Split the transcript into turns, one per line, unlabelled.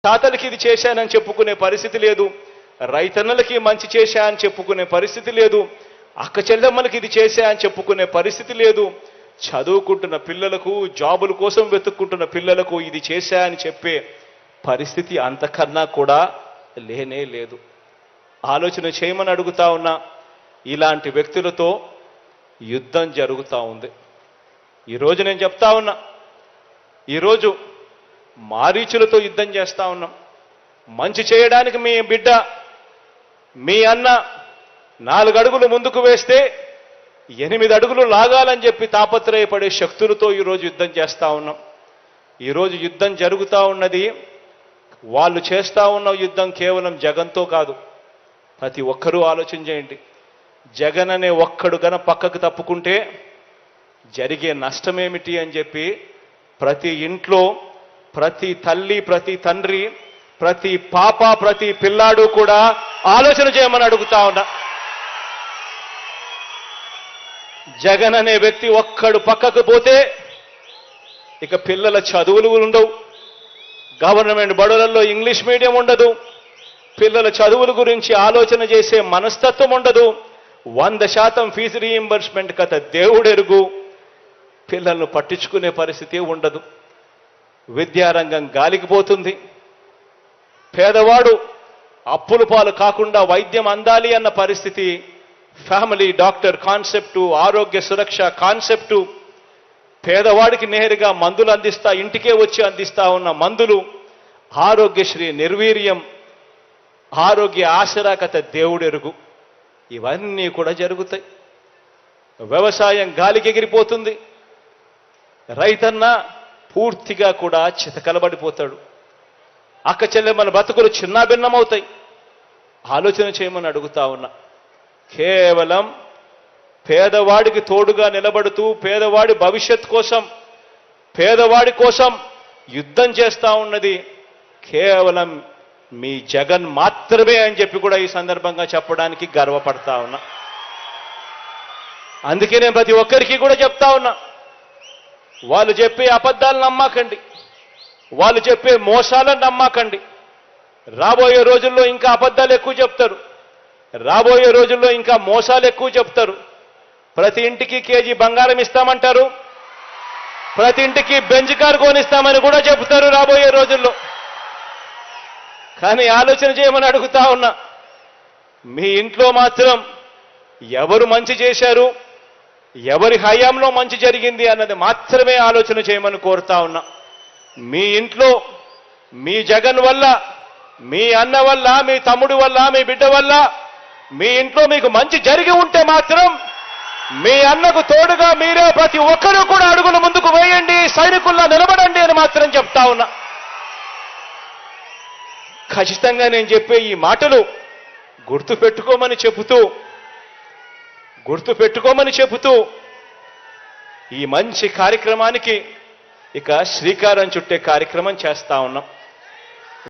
తాతలకి ఇది చేశానని చెప్పుకునే పరిస్థితి లేదు, రైతన్నలకి మంచి చేశా అని చెప్పుకునే పరిస్థితి లేదు, అక్క చెల్లెమ్మలకి ఇది చేశా అని చెప్పుకునే పరిస్థితి లేదు, చదువుకుంటున్న పిల్లలకు జాబుల కోసం వెతుక్కుంటున్న పిల్లలకు ఇది చేశా అని చెప్పే పరిస్థితి అంతకన్నా కూడా లేనే లేదు. ఆలోచన చేయమని అడుగుతా ఉన్నా. ఇలాంటి వ్యక్తులతో యుద్ధం జరుగుతూ ఉంది. ఈరోజు నేను చెప్తా ఉన్నా, ఈరోజు మారీచులతో యుద్ధం చేస్తా ఉన్నాం. మంచి చేయడానికి మీ బిడ్డ, మీ అన్న 4 అడుగులు ముందుకు వేస్తే 8 అడుగులు లాగాలని చెప్పి తాపత్రయపడే శక్తులతో ఈరోజు యుద్ధం చేస్తా ఉన్నాం. ఈరోజు యుద్ధం జరుగుతూ ఉన్నది. వాళ్ళు చేస్తా ఉన్న యుద్ధం కేవలం జగన్తో కాదు. ప్రతి ఒక్కరూ ఆలోచన చేయండి. జగన్ అనే ఒక్కడు గన పక్కకు తప్పుకుంటే జరిగే నష్టమేమిటి అని చెప్పి ప్రతి ఇంట్లో, ప్రతి తల్లి, ప్రతి తండ్రి, ప్రతి పాప, ప్రతి పిల్లాడు కూడా ఆలోచన చేయమని అడుగుతా ఉన్నా. జగన్ అనే వ్యక్తి ఒక్కడు పక్కకు పోతే ఇక పిల్లల చదువులు ఉండవు, గవర్నమెంట్ బడులలో ఇంగ్లీష్ మీడియం ఉండదు, పిల్లల చదువుల గురించి ఆలోచన చేసే మనస్తత్వం ఉండదు, 100% ఫీజు రీయింబర్స్మెంట్ కథ దేవుడెరుగు, పిల్లలను పట్టించుకునే పరిస్థితి ఉండదు. విద్యారంగం గాలికి పోతుంది. పేదవాడు అప్పుల పాలు కాకుండా వైద్యం అందాలి అన్న పరిస్థితి, ఫ్యామిలీ డాక్టర్ కాన్సెప్టు, ఆరోగ్య సురక్ష కాన్సెప్టు, పేదవాడికి నేరుగా మందులు అందిస్తా, ఇంటికే వచ్చి అందిస్తా ఉన్న మందులు, ఆరోగ్యశ్రీ నిర్వీర్యం, ఆరోగ్య ఆసరా కథ దేవుడెరుగు, ఇవన్నీ కూడా జరుగుతాయి. వ్యవసాయం గాలికి ఎగిరిపోతుంది. రైతన్న పూర్తిగా కూడా చితకలబడిపోతాడు. అక్క చెల్లెమ్మల బతుకులు చిన్నాభిన్నమవుతాయి. ఆలోచన చేయమని అడుగుతా ఉన్నా. కేవలం పేదవాడికి తోడుగా నిలబడుతూ పేదవాడి భవిష్యత్ కోసం, పేదవాడి కోసం యుద్ధం చేస్తా ఉన్నది కేవలం మీ జగన్ మాత్రమే అని చెప్పి కూడా ఈ సందర్భంగా చెప్పడానికి గర్వపడతా ఉన్నా. అందుకే నేను ప్రతి ఒక్కరికి కూడా చెప్తా ఉన్నా, వాళ్ళు చెప్పే అబద్ధాలు నమ్మకండి, వాళ్ళు చెప్పే మోసాలను నమ్మకండి. రాబోయే రోజుల్లో ఇంకా అబద్ధాలు ఎక్కువ చెప్తారు, రాబోయే రోజుల్లో ఇంకా మోసాలు ఎక్కువ చెప్తారు. ప్రతి ఇంటికి కేజీ బంగారం ఇస్తామంటారు, ప్రతి ఇంటికి బెంజ్ కారు కొనిస్తామని కూడా చెప్తారు రాబోయే రోజుల్లో. కానీ ఆలోచన చేయమని అడుగుతా ఉన్నా, మీ ఇంట్లో మాత్రం ఎవరు మంచి చేశారు, ఎవరి హయాంలో మంచి జరిగింది అన్నది మాత్రమే ఆలోచన చేయమని కోరుతా ఉన్నా. మీ ఇంట్లో మీ జగన్ వల్ల, మీ అన్న వల్ల, మీ తమ్ముడి వల్ల, మీ బిడ్డ వల్ల మీ ఇంట్లో మీకు మంచి జరిగి ఉంటే మాత్రం మీ అన్నకు తోడుగా మీరే ప్రతి ఒక్కరూ కూడా అడుగులు ముందుకు వేయండి, సైనికుల్లా నిలబడండి అని మాత్రం చెప్తా ఉన్నా. ఖచ్చితంగా నేను చెప్పే ఈ మాటలు గుర్తుపెట్టుకోమని చెబుతూ ఈ మంచి కార్యక్రమానికి ఇక శ్రీకారం చుట్టే కార్యక్రమం చేస్తా ఉన్నాం.